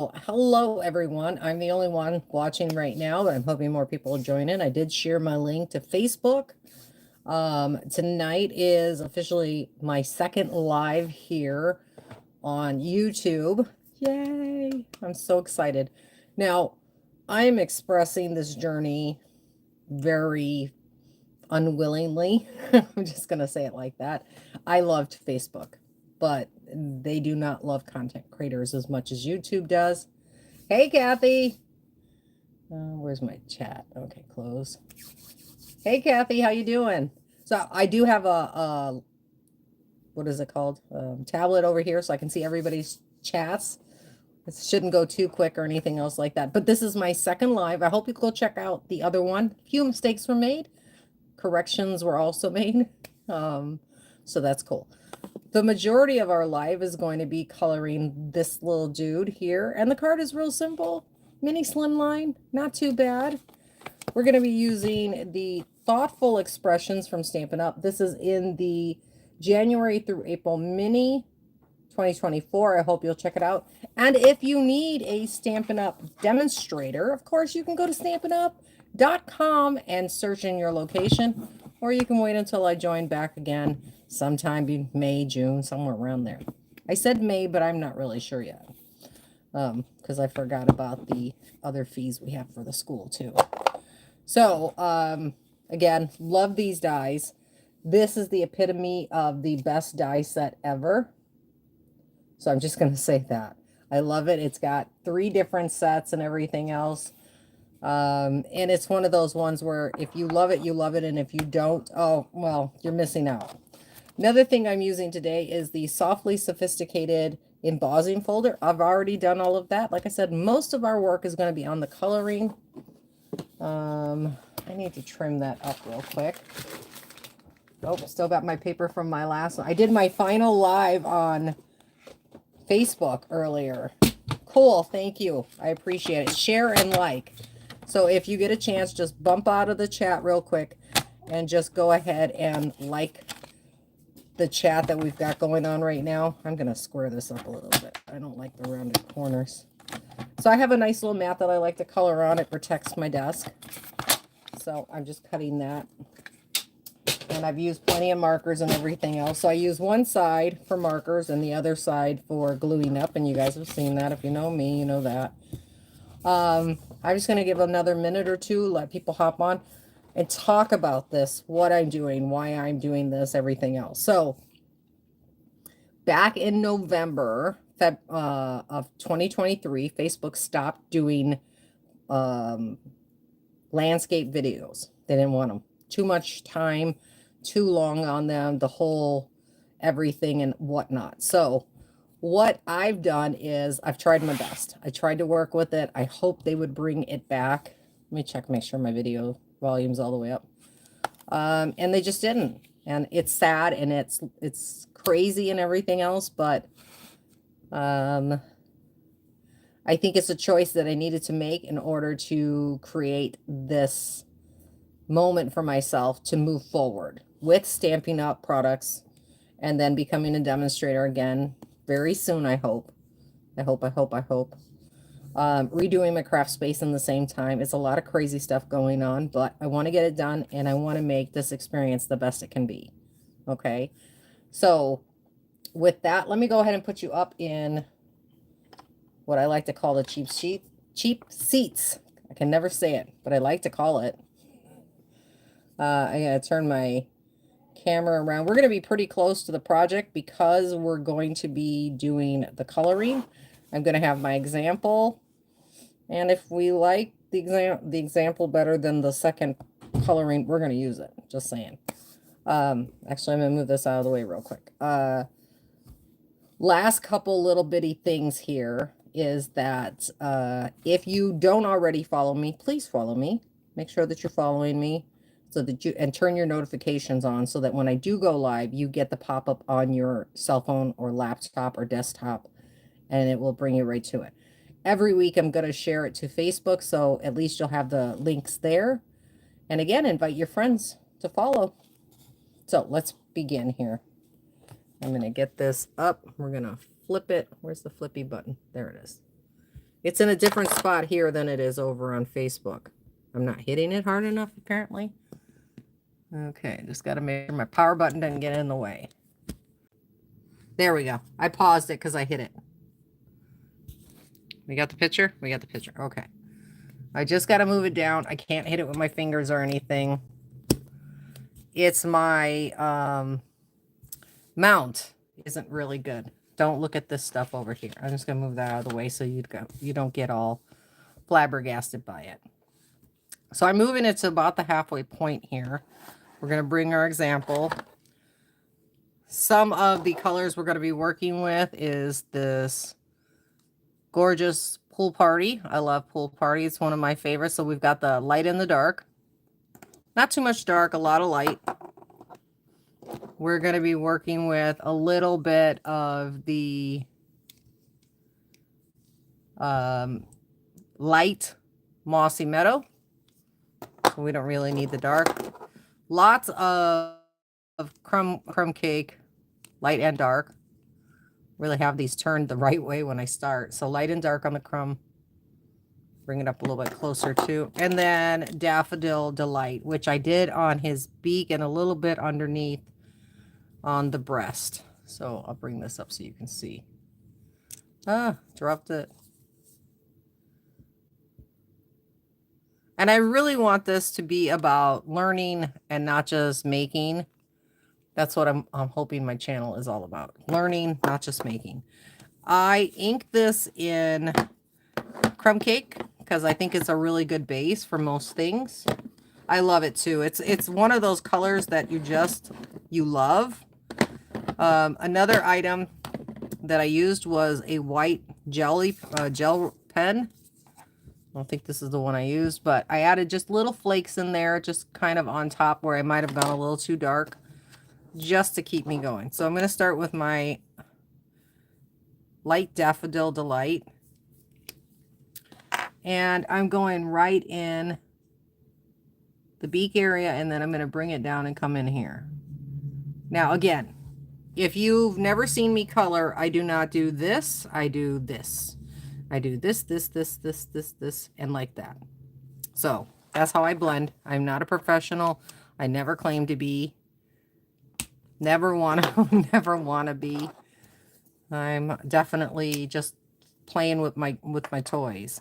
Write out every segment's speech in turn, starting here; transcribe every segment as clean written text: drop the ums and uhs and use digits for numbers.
Hello, everyone. I'm the only one watching right now, but I'm hoping more people will join in. I did share my link to Facebook. Tonight is officially my second live here on YouTube. Yay! I'm so excited. Now, I'm expressing this journey very unwillingly. I'm just going to say it like that. I loved Facebook, but they do not love content creators as much as YouTube does. Hey, Kathy. Where's my chat? Okay, close. Hey, Kathy, how you doing? So I do have a what is it called? Tablet over here so I can see everybody's chats. It shouldn't go too quick or anything else like that. But this is my second live. I hope you go check out the other one. A few mistakes were made. Corrections were also made. So that's cool. The majority of our live is going to be coloring this little dude here. And the card is real simple. Mini Slimline, not too bad. We're going to be using the Thoughtful Expressions from Stampin' Up. This is in the January through April Mini 2024. I hope you'll check it out. And if you need a Stampin' Up demonstrator, of course, you can go to stampinup.com and search in your location, or you can wait until I join back again sometime in May, June, somewhere around there. I said May, but I'm not really sure yet because I forgot about the other fees we have for the school too. So, again, love these dies. This is the epitome of the best die set ever. So I'm just going to say that. I love it. It's got 3 different sets and everything else. And it's one of those ones where if you love it, you love it. And if you don't, oh, well, you're missing out. Another thing I'm using today is the Softly Sophisticated Embossing folder. I've already done all of that. Like I said, most of our work is going to be on the coloring. I need to trim that up real quick. Oh, still got my paper from my last one. I did my final live on Facebook earlier. Cool, thank you. I appreciate it. Share and like. So if you get a chance, just bump out of the chat real quick and just go ahead and like the chat that we've got going on right now. I'm going to square this up a little bit. I don't like the rounded corners. So I have a nice little mat that I like to color on. It protects my desk. So I'm just cutting that. And I've used plenty of markers and everything else. So I use one side for markers and the other side for gluing up. And you guys have seen that. If you know me, you know that. I'm just going to give another minute or two, let people hop on and talk about this, what I'm doing, why I'm doing this, everything else. So back in November of 2023, Facebook stopped doing landscape videos. They didn't want them. Too much time, too long on them, the whole everything and whatnot. So what I've done is I've tried my best. I tried to work with it. I hope they would bring it back. Let me check, make sure my video volume's all the way up. And they just didn't. And it's sad and it's crazy and everything else, but I think it's a choice that I needed to make in order to create this moment for myself to move forward with Stampin' Up products and then becoming a demonstrator again very soon, I hope. Redoing my craft space in the same time. It's a lot of crazy stuff going on, but I want to get it done and I want to make this experience the best it can be. Okay. So with that, let me go ahead and put you up in what I like to call the cheap seats. I can never say it, but I like to call it. I gotta turn my camera around. We're going to be pretty close to the project because we're going to be doing the coloring. I'm going to have my example, and if we like the example better than the second coloring, we're going to use it. Just saying. Actually, I'm going to move this out of the way real quick. Last couple little bitty things here is that if you don't already follow me, please follow me. Make sure that you're following me. So that you, and turn your notifications on so that when I do go live, you get the pop-up on your cell phone or laptop or desktop, and it will bring you right to it. Every week, I'm going to share it to Facebook, so at least you'll have the links there. And again, invite your friends to follow. So let's begin here. I'm going to get this up. We're going to flip it. Where's the flippy button? There it is. It's in a different spot here than it is over on Facebook. I'm not hitting it hard enough, apparently. Okay, just got to make sure my power button doesn't get in the way. There we go. I paused it because I hit it. We got the picture? We got the picture. Okay. I just got to move it down. I can't hit it with my fingers or anything. It's my mount isn't really good. Don't look at this stuff over here. I'm just going to move that out of the way so you don't get all flabbergasted by it. So I'm moving it to about the halfway point here. We're going to bring our example. Some of the colors we're going to be working with is this gorgeous Pool Party. I love Pool Party. It's one of my favorites. So we've got the light and the dark. Not too much dark, a lot of light. We're going to be working with a little bit of the light Mossy Meadow. So we don't really need the dark. Lots of crumb cake, light and dark. Really have these turned the right way when I start. So light and dark on the crumb. Bring it up a little bit closer too. And then Daffodil Delight, which I did on his beak and a little bit underneath on the breast. So I'll bring this up so you can see. Ah, dropped it. And I really want this to be about learning and not just making. That's what I'm hoping my channel is all about. Learning, not just making. I inked this in crumb cake because I think it's a really good base for most things. I love it too. It's one of those colors that you love. Another item that I used was a white gel pen. I don't think this is the one I used, but I added just little flakes in there, just kind of on top where I might have gone a little too dark, just to keep me going. So I'm going to start with my light Daffodil Delight. And I'm going right in the beak area, and then I'm going to bring it down and come in here. Now, again, if you've never seen me color, I do not do this. I do this. I do this, and like that. So that's how I blend. I'm not a professional. I never claim to be. Never want to be. I'm definitely just playing with my toys.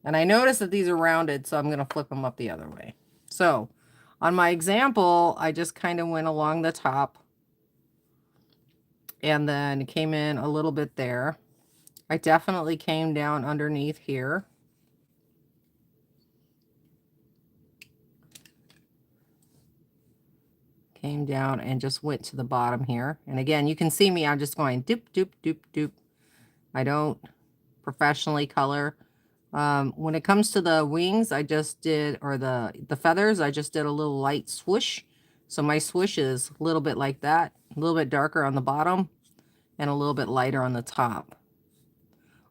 And I notice that these are rounded, so I'm going to flip them up the other way. So on my example, I just kind of went along the top and then came in a little bit there. I definitely came down underneath here. Came down and just went to the bottom here. And again, you can see me, I'm just going doop, doop, doop, doop. I don't professionally color. When it comes to the wings, I just did, or the feathers, I just did a little light swoosh. So my swoosh is a little bit like that, a little bit darker on the bottom and a little bit lighter on the top.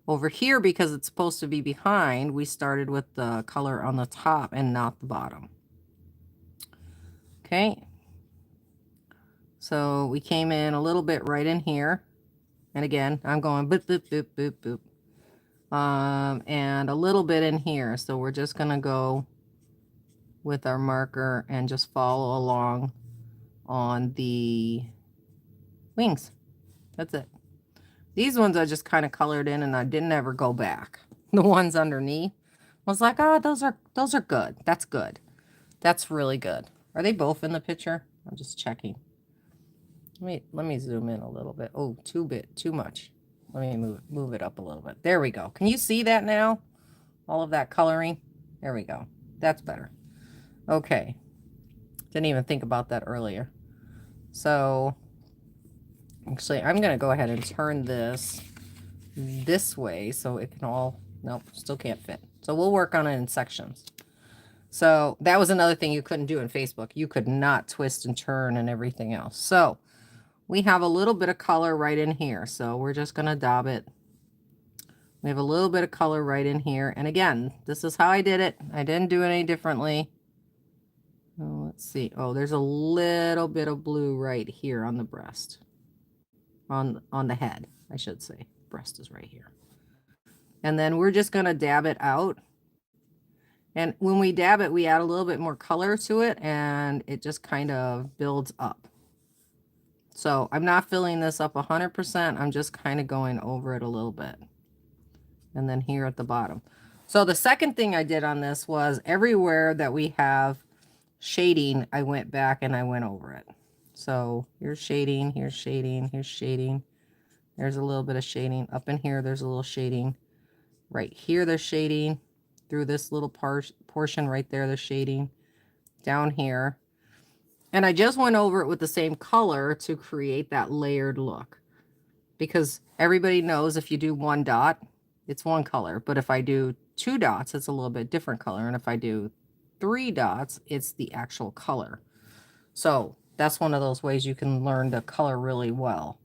Over here, because it's supposed to be behind, we started with the color on the top and not the bottom. Okay. So we came in a little bit right in here. And again, I'm going boop, boop, boop, boop, boop. And a little bit in here. So we're just going to go with our marker and just follow along on the wings. That's it. These ones I just kind of colored in and I didn't ever go back. The ones underneath I was like, oh, those are good. That's good. That's really good. Are they both in the picture? I'm just checking. Let me zoom in a little bit. Oh, too much. Let me move it up a little bit. There we go. Can you see that now? All of that coloring. There we go. That's better. Okay. Didn't even think about that earlier. So actually, I'm going to go ahead and turn this way so it can all, nope, still can't fit. So we'll work on it in sections. So that was another thing you couldn't do in Facebook. You could not twist and turn and everything else. So we have a little bit of color right in here. So we're just going to dab it. We have a little bit of color right in here. And again, this is how I did it. I didn't do it any differently. Oh, let's see. Oh, there's a little bit of blue right here on the breast. On the head, I should say. Breast is right here. And then we're just going to dab it out. And when we dab it, we add a little bit more color to it, and it just kind of builds up. So I'm not filling this up 100%. I'm just kind of going over it a little bit. And then here at the bottom. So the second thing I did on this was everywhere that we have shading, I went back and I went over it. So here's shading, here's shading, here's shading. There's a little bit of shading. Up in here, there's a little shading. Right here, there's shading. Through this little portion right there, there's shading. Down here. And I just went over it with the same color to create that layered look. Because everybody knows if you do one dot, it's one color. But if I do 2 dots, it's a little bit different color. And if I do 3 dots, it's the actual color. So that's one of those ways you can learn to color really well.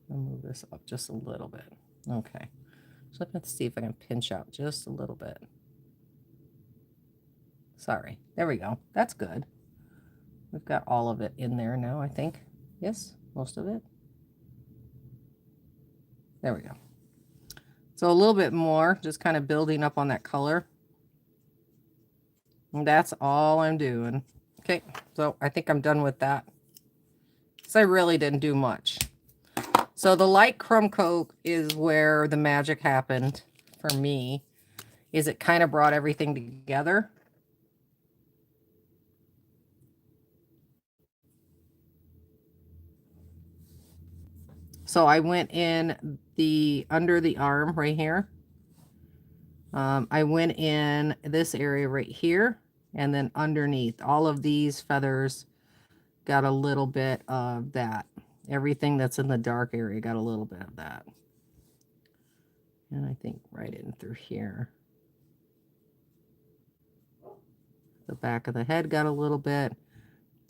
I'll move this up just a little bit. Okay. So let's see if I can pinch out just a little bit. Sorry. There we go. That's good. We've got all of it in there now, I think. Yes, most of it. There we go. So a little bit more, just kind of building up on that color. And that's all I'm doing. Okay, so I think I'm done with that. So I really didn't do much. So the light crumb coat is where the magic happened for me, is it kind of brought everything together. So I went in the under the arm right here. I went in this area right here, and then underneath all of these feathers got a little bit of that. Everything that's in the dark area got a little bit of that. And I think right in through here. The back of the head got a little bit.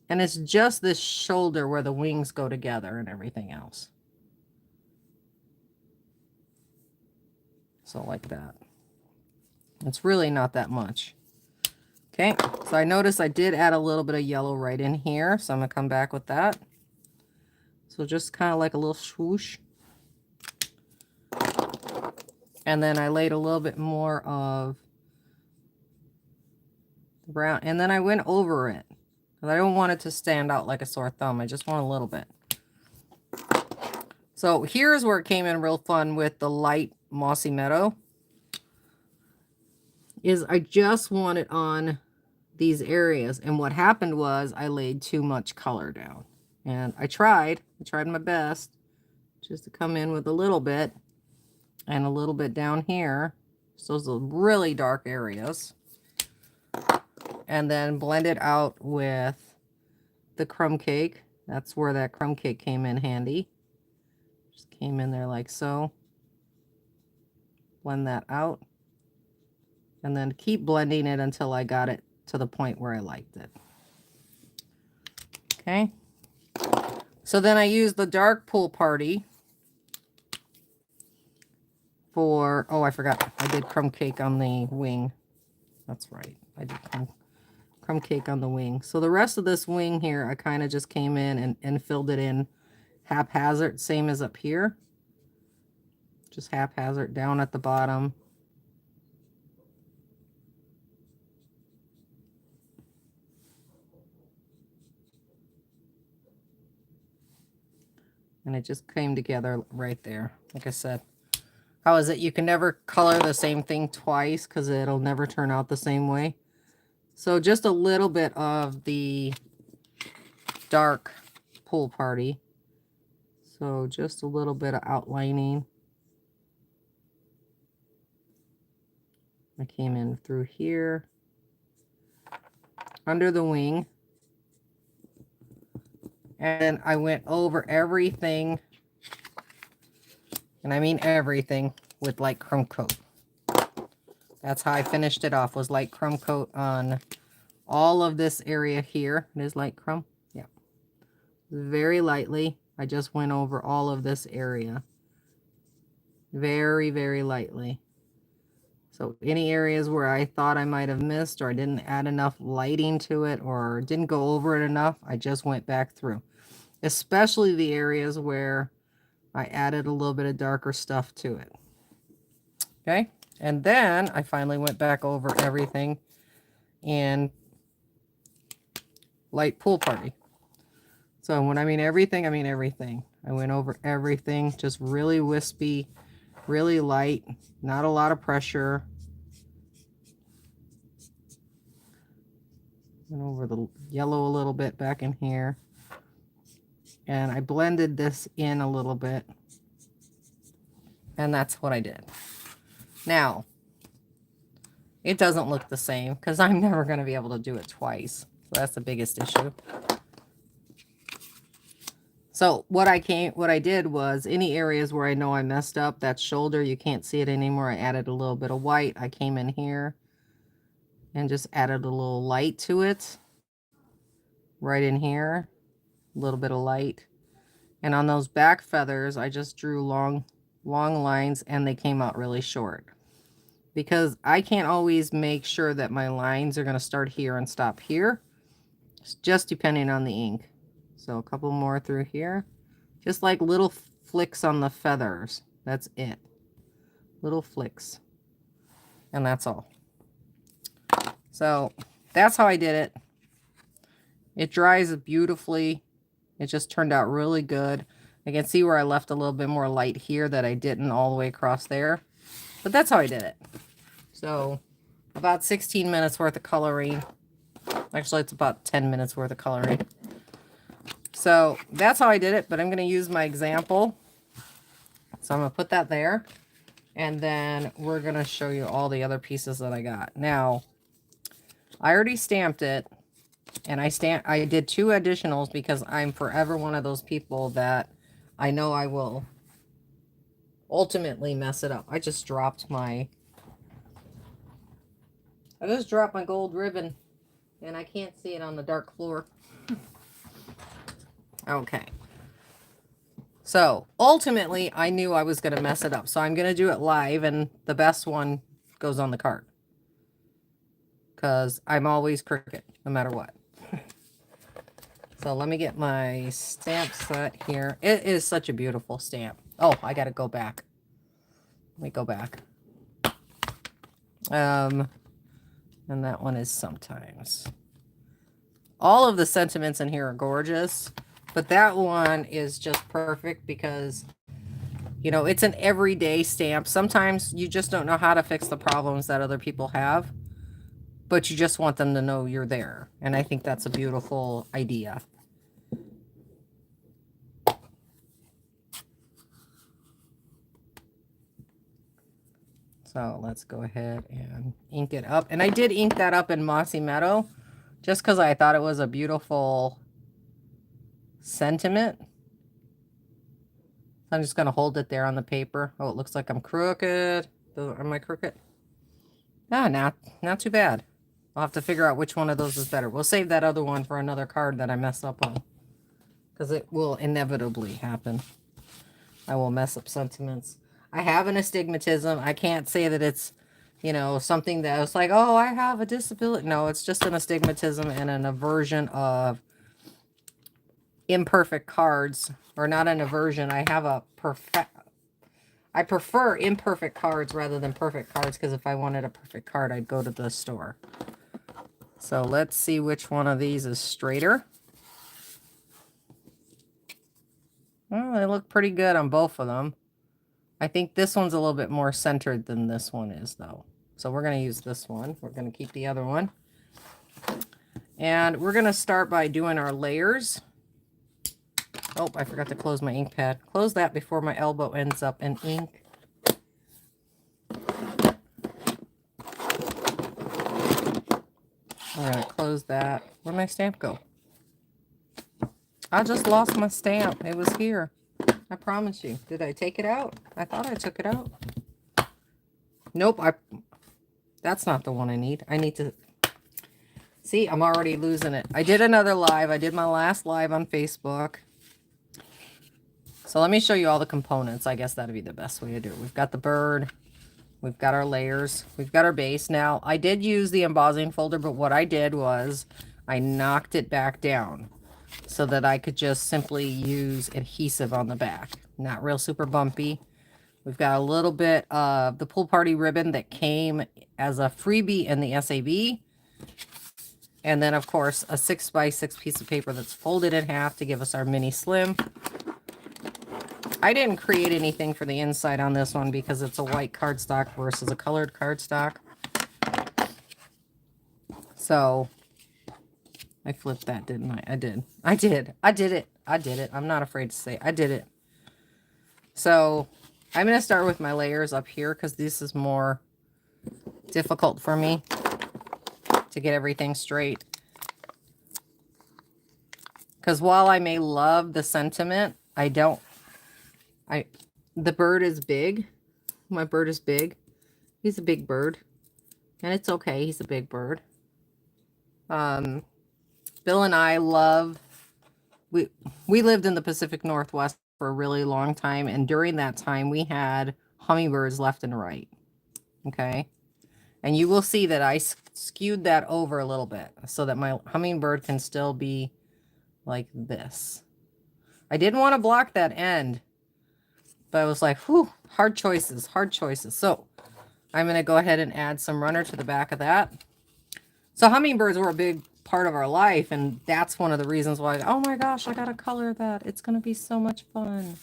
And it's just this shoulder where the wings go together and everything else. So like that. It's really not that much. Okay, so I noticed I did add a little bit of yellow right in here. So I'm going to come back with that. So just kind of like a little swoosh. And then I laid a little bit more of the brown. And then I went over it. Because I don't want it to stand out like a sore thumb. I just want a little bit. So here's where it came in real fun with the light Mossy Meadow. Is I just want it on these areas. And what happened was I laid too much color down. And I tried my best just to come in with a little bit and a little bit down here. So those are really dark areas. And then blend it out with the crumb cake. That's where that crumb cake came in handy. Just came in there like so. Blend that out. And then keep blending it until I got it to the point where I liked it. Okay. So then I used the dark Pool Party for, oh, I forgot. I did crumb cake on the wing. That's right. I did crumb cake on the wing. So the rest of this wing here, I kind of just came in and filled it in haphazard, same as up here. Just haphazard down at the bottom. And it just came together right there. Like I said, how is it? You can never color the same thing twice because it'll never turn out the same way. So just a little bit of the dark Pool Party. So just a little bit of outlining. I came in through here, under the wing. And I went over everything, and I mean everything, with light crumb coat. That's how I finished it off, was light crumb coat on all of this area here. It is light crumb. Yeah. Very lightly. I just went over all of this area. Very, very lightly. So any areas where I thought I might have missed, or I didn't add enough lighting to it, or didn't go over it enough, I just went back through. Especially the areas where I added a little bit of darker stuff to it. Okay. And then I finally went back over everything in Light Pool Party. So when I mean everything, I mean everything. I went over everything, just really wispy, really light, not a lot of pressure. Went over the yellow a little bit back in here. And I blended this in a little bit. And that's what I did. Now, it doesn't look the same because I'm never going to be able to do it twice. So that's the biggest issue. So what I did was any areas where I know I messed up, that shoulder, you can't see it anymore. I added a little bit of white. I came in here and just added a little light to it. Right in here, a little bit of light. And on those back feathers, I just drew long lines and they came out really short. Because I can't always make sure that my lines are going to start here and stop here. It's just depending on the ink. So a couple more through here. Just like little flicks on the feathers. That's it. Little flicks. And that's all. So that's how I did it. It dries beautifully. It just turned out really good. I can see where I left a little bit more light here that I didn't all the way across there. But that's how I did it. So about 16 minutes worth of coloring. Actually, it's about 10 minutes worth of coloring. So that's how I did it, but I'm going to use my example. So I'm going to put that there. And then we're going to show you all the other pieces that I got. Now, I already stamped it. And I did 2 additionals because I'm forever one of those people that I know I will ultimately mess it up. I just dropped my gold ribbon and I can't see it on the dark floor. Okay. So ultimately I knew I was going to mess it up. So I'm going to do it live and the best one goes on the card. Because I'm always crooked no matter what. So let me get my stamp set here. It is such a beautiful stamp. Oh, I got to go back. Let me go back. And that one is sometimes. All of the sentiments in here are gorgeous. But that one is just perfect because, you know, it's an everyday stamp. Sometimes you just don't know how to fix the problems that other people have. But you just want them to know you're there. And I think that's a beautiful idea. So let's go ahead and ink it up. And I did ink that up in Mossy Meadow just because I thought it was a beautiful sentiment. So I'm just going to hold it there on the paper. Oh, it looks like I'm crooked. Am I crooked? Ah, not too bad. I'll have to figure out which one of those is better. We'll save that other one for another card that I mess up on. Because it will inevitably happen. I will mess up sentiments. I have an astigmatism. I can't say that it's, you know, something that was like, oh, I have a disability. No, it's just an astigmatism and an aversion of imperfect cards. Or not an aversion. I have a I prefer imperfect cards rather than perfect cards. Because if I wanted a perfect card, I'd go to the store. So let's see which one of these is straighter. Well, they look pretty good on both of them. I think this one's a little bit more centered than this one is, though. So we're going to use this one. We're going to keep the other one. And we're going to start by doing our layers. Oh, I forgot to close my ink pad. Close that before my elbow ends up in ink. I'm going to close that. Where'd my stamp go? I just lost my stamp. It was here. I promise you. Did I take it out? I thought I took it out. Nope. That's not the one I need. I need to... See, I'm already losing it. I did another live. I did my last live on Facebook. So let me show you all the components. I guess that'd be the best way to do it. We've got the bird. We've got our layers. We've got our base. Now, I did use the embossing folder, but what I did was I knocked it back down so that I could just simply use adhesive on the back. Not real super bumpy, We've got a little bit of the pool party ribbon that came as a freebie in the SAB. And then, of course, a 6x6 piece of paper that's folded in half to give us our mini slim. I didn't create anything for the inside on this one because it's a white cardstock versus a colored cardstock. So I flipped that, didn't I? I did. I did. I did it. I did it. I'm not afraid to say I did it. So I'm going to start with my layers up here because this is more difficult for me to get everything straight. Because while I may love the sentiment, the bird is big. My bird is big. He's a big bird. And it's okay. He's a big bird. Bill and I we lived in the Pacific Northwest for a really long time. And during that time, we had hummingbirds left and right. Okay. And you will see that I skewed that over a little bit so that my hummingbird can still be like this. I didn't want to block that end, but I was like, whew, hard choices, hard choices. So I'm going to go ahead and add some runner to the back of that. So hummingbirds were a big part of our life, and that's one of the reasons why, oh my gosh, I got to color that. It's going to be so much fun.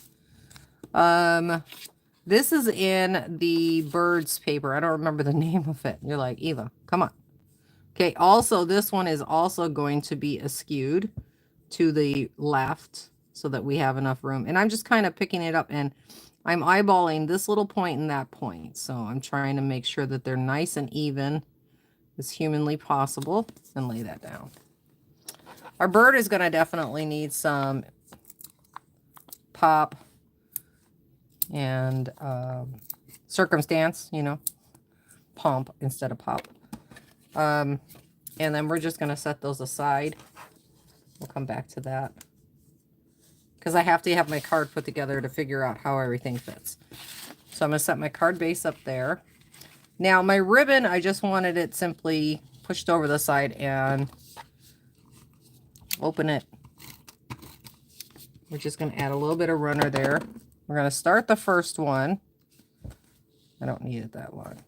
This is in the birds paper. I don't remember the name of it. You're like, Eva, come on. Okay, also, this one is also going to be askewed to the left so that we have enough room. And I'm just kind of picking it up, and I'm eyeballing this little point and that point. So I'm trying to make sure that they're nice and even as humanly possible and lay that down. Our bird is going to definitely need some pop and circumstance, you know, pomp instead of pop. And then we're just going to set those aside. We'll come back to that because I have to have my card put together to figure out how everything fits. So I'm going to set my card base up there. Now my ribbon, I just wanted it simply pushed over the side and open it. We're just going to add a little bit of runner there. We're going to start the first one. I don't need it that long.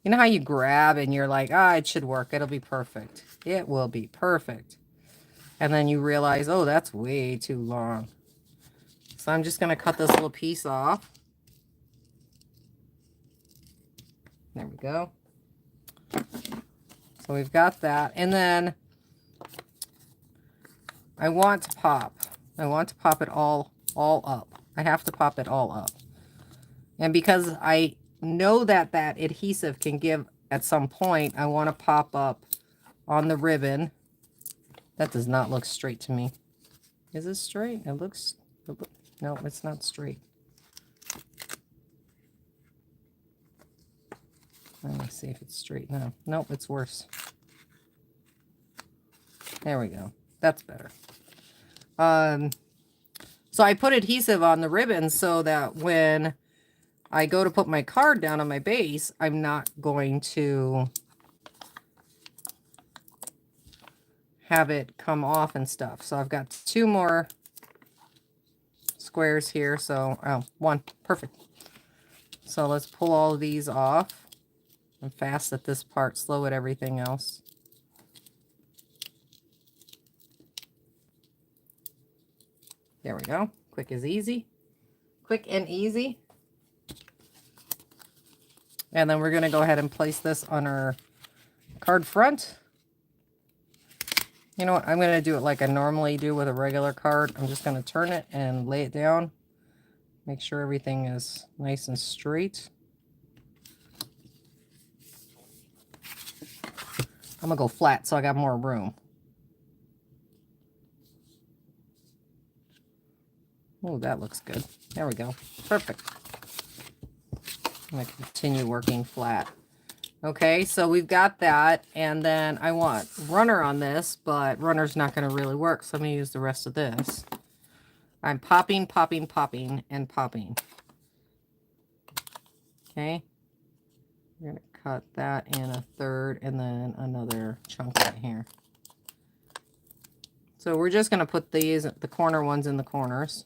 You know how you grab and you're like, ah, it should work. It'll be perfect. It will be perfect. And then you realize, oh, that's way too long. So I'm just going to cut this little piece off. There we go. So we've got that. And then I want to pop. I want to pop it all up. I have to pop it all up. And because I know that that adhesive can give at some point, I want to pop up on the ribbon. That does not look straight to me. Is it straight? It looks, no, it's not straight. Let me see if it's straight now. Nope, it's worse. There we go. That's better. So I put adhesive on the ribbon so that when I go to put my card down on my base, I'm not going to have it come off and stuff. So I've got 2 more squares here. So, oh, 1. Perfect. So let's pull all of these off. I'm fast at this part, slow at everything else. There we go. Quick as easy. Quick and easy. And then we're going to go ahead and place this on our card front. You know what? I'm going to do it like I normally do with a regular card. I'm just going to turn it and lay it down. Make sure everything is nice and straight. I'm going to go flat so I got more room. Oh, that looks good. There we go. Perfect. I'm going to continue working flat. Okay, so we've got that. And then I want runner on this, but runner's not going to really work. So I'm going to use the rest of this. I'm popping, popping, popping, and popping. Okay. We're going to cut that in a third and then another chunk right here. So we're just going to put these, the corner ones in the corners.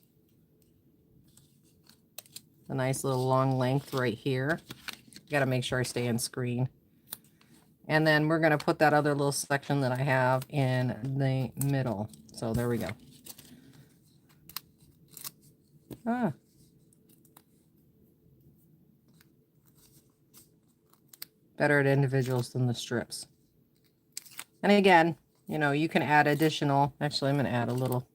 the nice little long length right here. Got to make sure I stay in screen. And then we're going to put that other little section that I have in the middle. So there we go. Ah. Better at individuals than the strips. And again, you know, you can add additional. Actually, I'm going to add a little.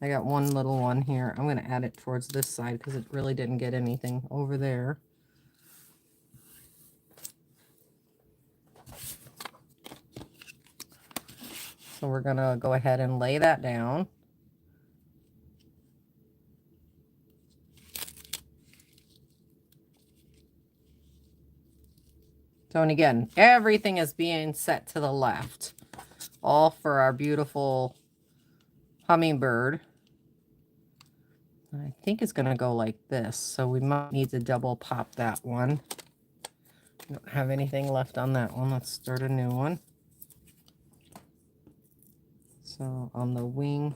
I got one little one here. I'm going to add it towards this side because it really didn't get anything over there. So we're going to go ahead and lay that down. So, and again, everything is being set to the left. All for our beautiful hummingbird. I think it's going to go like this. So we might need to double pop that one. Don't have anything left on that one. Let's start a new one. So on the wing,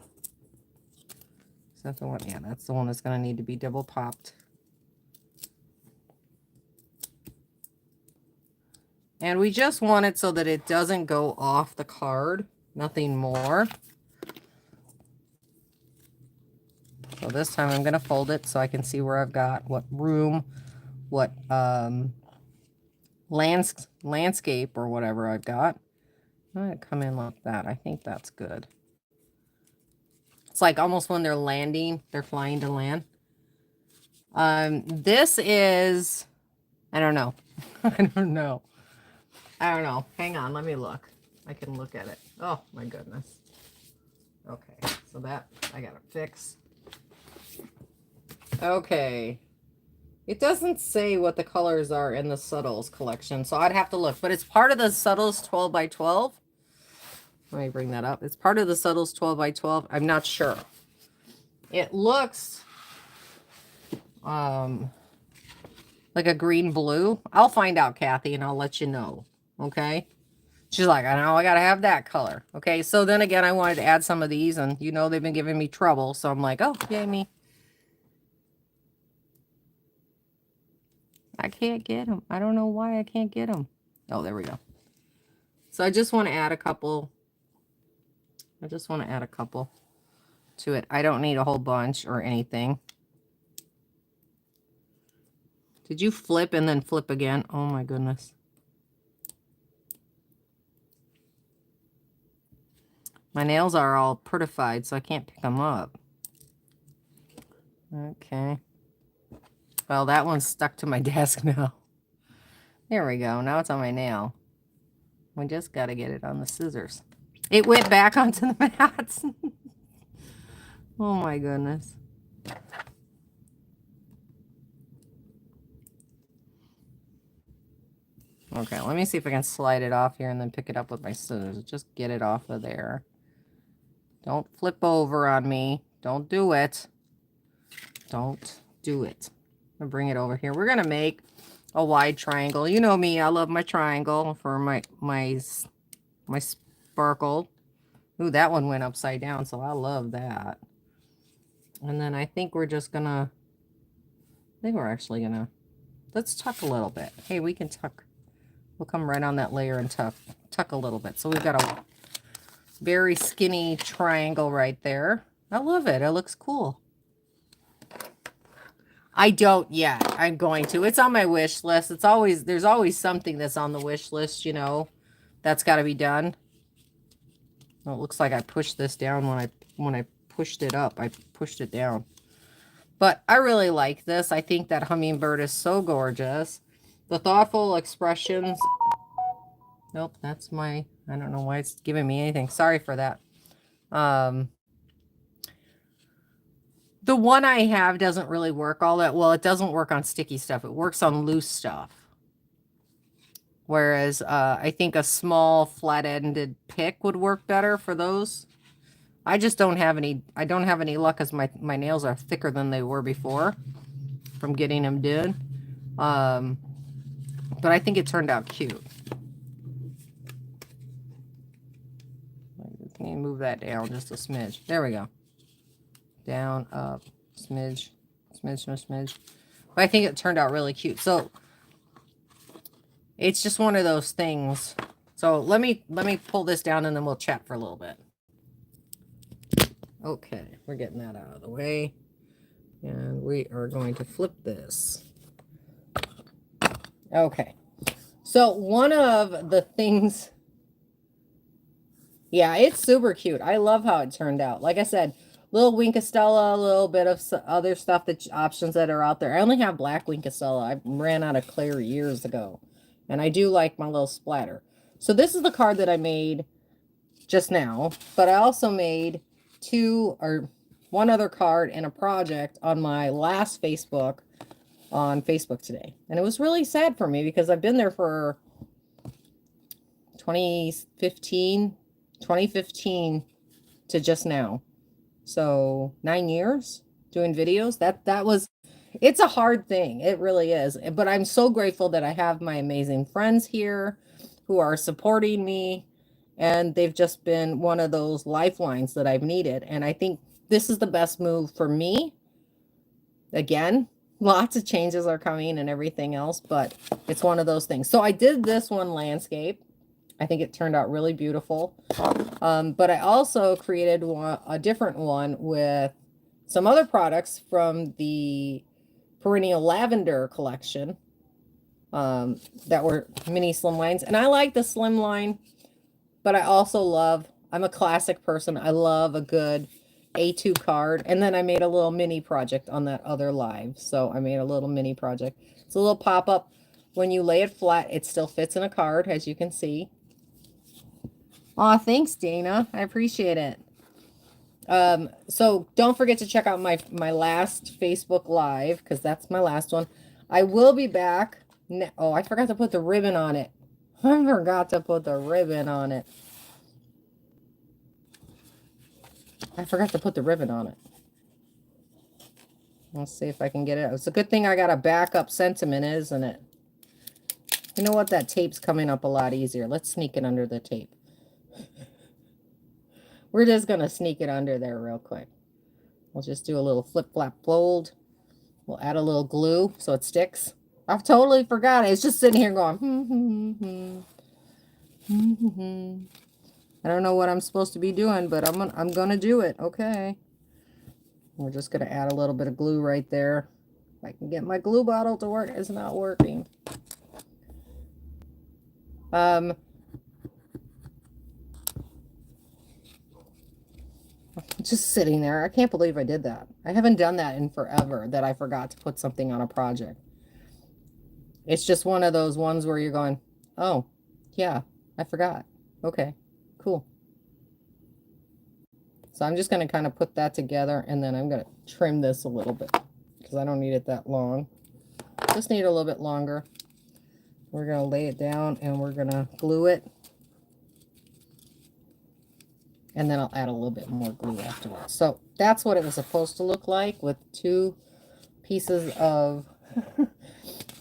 is that the one? Yeah, that's the one that's going to need to be double popped. And we just want it so that it doesn't go off the card, nothing more. So this time I'm going to fold it so I can see where I've got what room, what landscape or whatever I've got. I'm going to come in like that. I think that's good. It's like almost when they're landing, they're flying to land. This is, I don't know. I don't know. Hang on, let me look. I can look at it. Oh my goodness. Okay, so that I gotta fix. Okay. It doesn't say what the colors are in the Subtles collection, so I'd have to look. But it's part of the Subtles 12 by 12. Let me bring that up. It's part of the Subtles 12 by 12. I'm not sure. It looks like a green blue. I'll find out, Kathy, and I'll let you know. Okay? She's like, I know I gotta have that color. Okay, so then again, I wanted to add some of these, and you know they've been giving me trouble, so I'm like, oh, yay me. I can't get them. I don't know why I can't get them. Oh, there we go. So I just want to add a couple. I just want to add a couple to it. I don't need a whole bunch or anything. Did you flip and then flip again? Oh my goodness. My nails are all prettified, so I can't pick them up. Okay. Well, that one's stuck to my desk now. There we go. Now it's on my nail. We just got to get it on the scissors. It went back onto the mats. Oh my goodness. Okay, let me see if I can slide it off here and then pick it up with my scissors. Just get it off of there. Don't flip over on me. Don't do it. Don't do it. I'm gonna bring it over here. We're gonna make a wide triangle. You know me, I love my triangle for my sparkle. Ooh, that one went upside down, so I love that. And then I think we're just gonna, let's tuck a little bit. Hey, we can tuck. We'll come right on that layer and tuck a little bit. So we've got a very skinny triangle right there. I love it. It looks cool. I don't yet. I'm going to. It's on my wish list. There's always something that's on the wish list, you know, that's got to be done. Well, it looks like I pushed this down when I pushed it up. I pushed it down. But I really like this. I think that hummingbird is so gorgeous. The thoughtful expressions. Nope, that's my, I don't know why it's giving me anything. Sorry for that. The one I have doesn't really work all that well. It doesn't work on sticky stuff. It works on loose stuff. Whereas I think a small flat-ended pick would work better for those. I just don't have any, I don't have any luck because my nails are thicker than they were before from getting them done. But I think it turned out cute. Let me move that down just a smidge. There we go. Down, up, smidge, smidge, smidge, smidge. I think it turned out really cute. So it's just one of those things. So let me pull this down and then we'll chat for a little bit. Okay, we're getting that out of the way. And we are going to flip this. Okay. So one of the things, yeah, it's super cute. I love how it turned out. Like I said, little Winkostella, a little bit of other stuff, that options that are out there. I only have black Winkostella. I ran out of clear years ago. And I do like my little splatter. So this is the card that I made just now. But I also made one other card and a project on my last Facebook on Facebook today. And it was really sad for me because I've been there for 2015 to just now. So 9 years doing videos. It's a hard thing. It really is. But I'm so grateful that I have my amazing friends here who are supporting me. And they've just been one of those lifelines that I've needed. And I think this is the best move for me. Again, lots of changes are coming and everything else, but it's one of those things. So I did this one landscape. I think it turned out really beautiful. But I also created a different one with some other products from the Perennial Lavender collection that were mini slimlines. And I like the slimline, but I also I'm a classic person. I love a good A2 card. And then I made a little mini project on that other live. So I made a little mini project. It's a little pop-up. When you lay it flat, it still fits in a card, as you can see. Aw, thanks, Dana. I appreciate it. So don't forget to check out my last Facebook Live, because that's my last one. I will be back. Oh, I forgot to put the ribbon on it. I forgot to put the ribbon on it. I forgot to put the ribbon on it. Let's see if I can get it. It's a good thing I got a backup sentiment, isn't it? You know what? That tape's coming up a lot easier. Let's sneak it under the tape. We're just going to sneak it under there real quick. We'll just do a little flip-flap fold. We'll add a little glue so it sticks. I've totally forgot it. It's just sitting here going, I don't know what I'm supposed to be doing, but I'm gonna do it. Okay. We're just gonna add a little bit of glue right there. If I can get my glue bottle to work, it's not working. Just sitting there. I can't believe I did that. I haven't done that in forever, that I forgot to put something on a project. It's just one of those ones where you're going, oh, yeah, I forgot. Okay, cool. So I'm just going to kind of put that together, and then I'm going to trim this a little bit because I don't need it that long. Just need a little bit longer. We're going to lay it down, and we're going to glue it. And then I'll add a little bit more glue afterwards. So that's what it was supposed to look like, with two pieces of,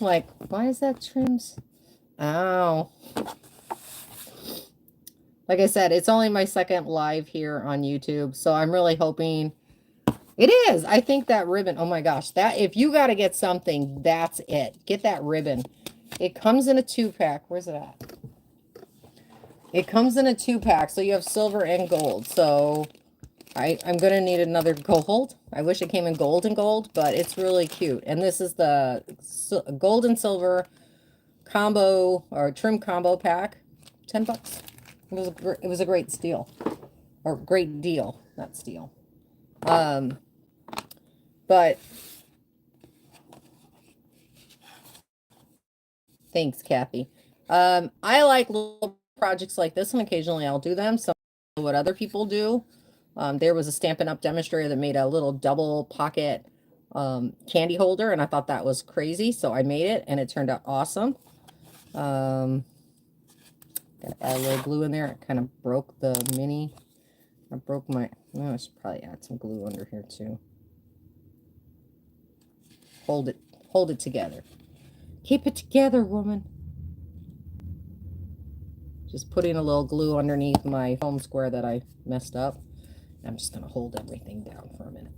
like, why is that trims? Ow. Like I said, it's only my second live here on YouTube, so I'm really hoping it is. I think that ribbon, oh my gosh, that if you got to get something, that's it. Get that ribbon. It comes in a 2-pack. Where's it at? It comes in a 2-pack, so you have silver and gold. So I'm going to need another gold. I wish it came in gold and gold, but it's really cute. And this is the gold and silver combo, or trim combo pack. $10. It was a great steal, or great deal, not steal. But thanks, Kathy. I like little projects like this, and occasionally I'll do them. So what other people do. There was a Stampin' Up! Demonstrator that made a little double pocket candy holder, and I thought that was crazy, so I made it, and it turned out awesome. Gotta add a little glue in there. It kind of broke the mini. I broke my... Oh, I should probably add some glue under here too. Hold it together. Keep it together, woman. Just putting a little glue underneath my foam square that I messed up. I'm just going to hold everything down for a minute.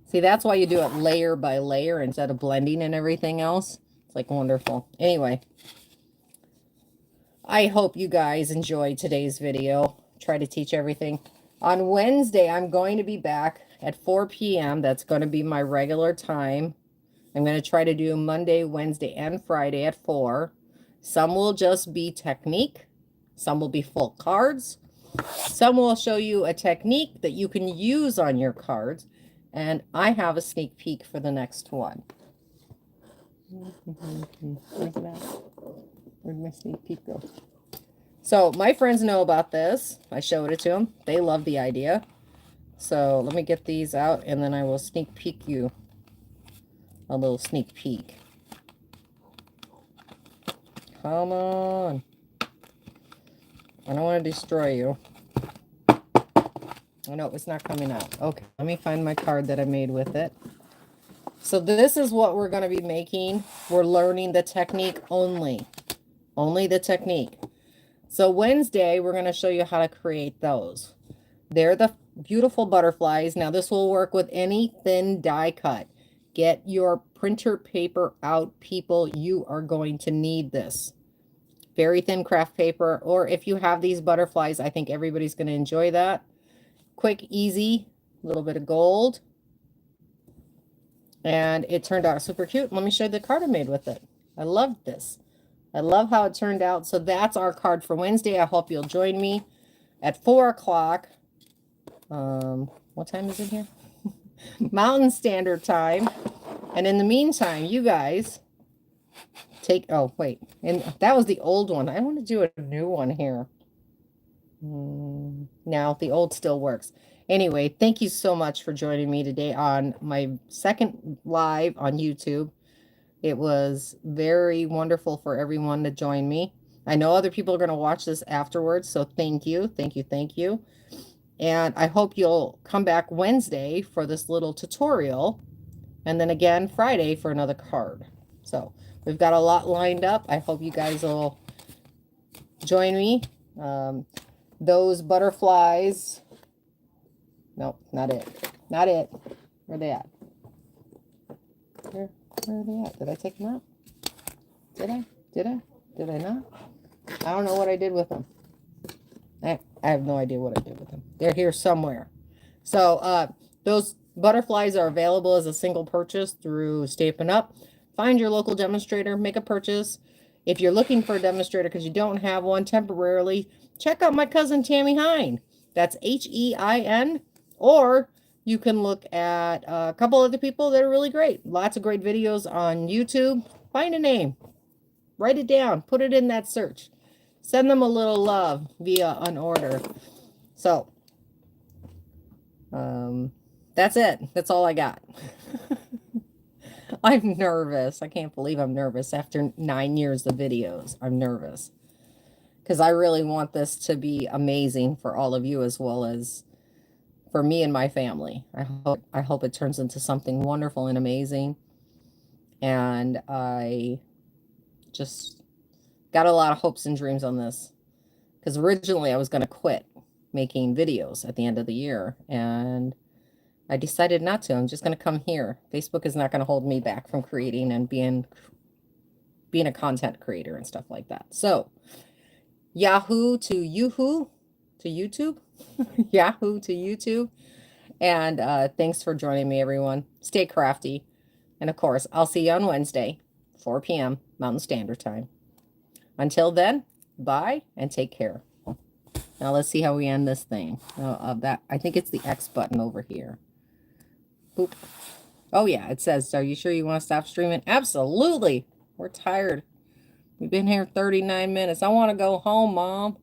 See, that's why you do it layer by layer instead of blending and everything else. It's like wonderful. Anyway, I hope you guys enjoyed today's video. Try to teach everything. On Wednesday, I'm going to be back at 4 p.m. That's going to be my regular time. I'm going to try to do Monday, Wednesday, and Friday at 4. Some will just be technique. Some will be full cards. Some will show you a technique that you can use on your cards. And I have a sneak peek for the next one. Where's that? Where'd my sneak peek go? So my friends know about this. I showed it to them. They love the idea. So let me get these out and then I will sneak peek you a little sneak peek. Come on. I don't want to destroy you. Oh, no, it's not coming out. Okay, let me find my card that I made with it. So this is what we're going to be making. We're learning the technique only. Only the technique. So Wednesday, we're going to show you how to create those. They're the beautiful butterflies. Now, this will work with any thin die cut. Get your printer paper out, people. You are going to need this. Very thin craft paper. Or if you have these butterflies, I think everybody's going to enjoy that. Quick, easy, a little bit of gold. And it turned out super cute. Let me show you the card I made with it. I loved this. I love how it turned out. So that's our card for Wednesday. I hope you'll join me at 4 o'clock. What time is it here? Mountain Standard Time. And in the meantime, you guys take, oh, wait. And that was the old one. I want to do a new one here. Now, the old still works. Anyway, thank you so much for joining me today on my second live on YouTube. It was very wonderful for everyone to join me. I know other people are going to watch this afterwards, so thank you, thank you, thank you. And I hope you'll come back Wednesday for this little tutorial, and then again Friday for another card. So we've got a lot lined up. I hope you guys will join me. Those butterflies, nope, not it. Not it. Where are they at? Where are they at? Did I take them out? Did I? Did I? Did I not? I don't know what I did with them. I have no idea what I did with them. They're here somewhere. So those butterflies are available as a single purchase through Stampin' Up. Find your local demonstrator, make a purchase. If you're looking for a demonstrator because you don't have one temporarily, check out my cousin Tammy Hein. That's H-E-I-N. Or you can look at a couple other people that are really great. Lots of great videos on YouTube. Find a name. Write it down. Put it in that search. Send them a little love via an order. So, that's it. That's all I got. I'm nervous. I can't believe I'm nervous after 9 years of videos. I'm nervous because I really want this to be amazing for all of you as well as for me and my family. I hope it turns into something wonderful and amazing. And I just got a lot of hopes and dreams on this because originally I was going to quit making videos at the end of the year, and I decided not to. I'm just going to come here. Facebook is not going to hold me back from creating and being a content creator and stuff like that. So Yahoo to Yoo-hoo to YouTube. Yahoo to YouTube. And thanks for joining me, everyone. Stay crafty. And of course, I'll see you on Wednesday, 4 p.m. Mountain Standard Time. Until then, bye and take care. Now let's see how we end this thing. I think it's the X button over here. Boop. Oh yeah, it says, are you sure you want to stop streaming? Absolutely. We're tired. We've been here 39 minutes. I want to go home, Mom.